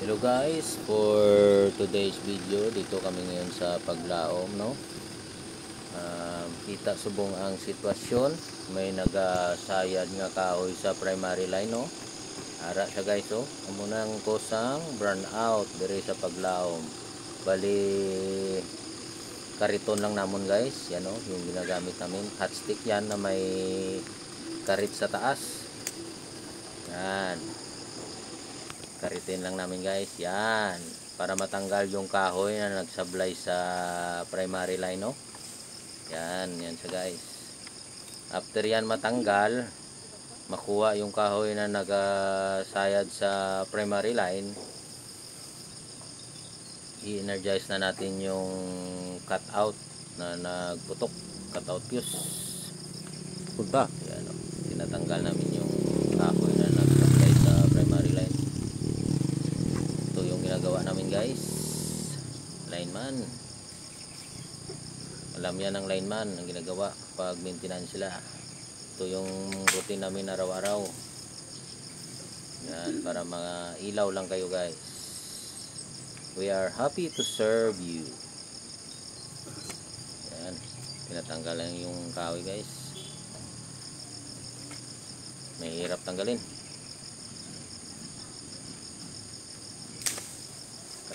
Hello guys, for today's video, dito kami ngayon sa Paglaom, no? Kita subong ang sitwasyon, may nagasayad nga kahoy sa primary line, no? Ara siya guys, oh. Amo nang kusang burn out dire sa Paglaom. Bali kariton lang namon guys, yan oh, yung ginagamit namin. Hot stick yan na may karit sa taas. Yan. Karitin lang namin guys, yan, para matanggal yung kahoy na nagsablay sa primary line, no? Yan siya guys. After yan matanggal, makuha yung kahoy na nagasayad sa primary line, i-energize na natin yung cut out na nagputok, cut out fuse. Punta, yan o, tinatanggal namin yung kahoy na nagsablay sa primary line. Yung ginagawa namin guys, lineman, alam yan ng lineman ang ginagawa pag maintenance sila. Ito yung routine namin araw-araw, yan, para mga ilaw lang kayo guys. We are happy to serve you. Yan, tinatanggal lang yung kahoy guys, may hirap tanggalin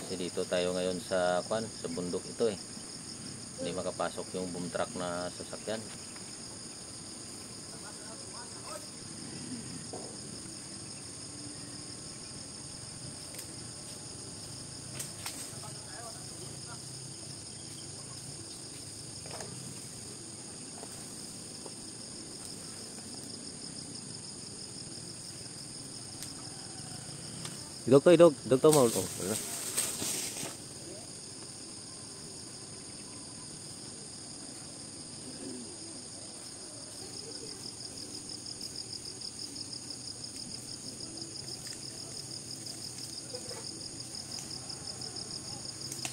kasi dito tayo ngayon sa sa bundok ito eh, hindi makapasok yung boom truck na sasakyan. Idog to mo.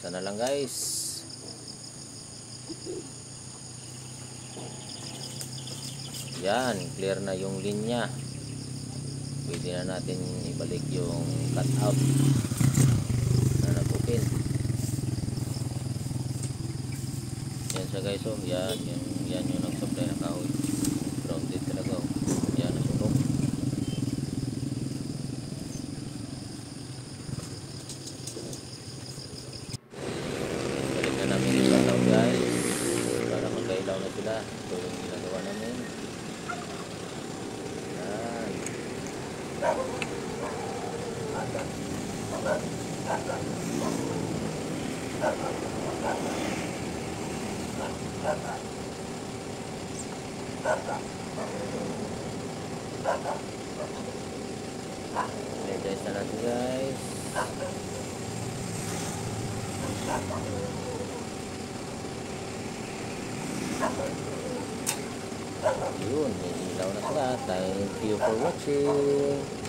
Sana lang guys. Yan, clear na yung linya. Pwede na natin ibalik yung cut out na napupin. Yan siya guys, oh. Yan yung nag-supply na kahoy. Grounded talaga, oh. Yan, nasunog. Balik na namin yung cut out guys, para magkailaw na sila. Ito yung ginagawa namin. Energize na natin guys. Yun, may ilaw na sila. Thank you for watching.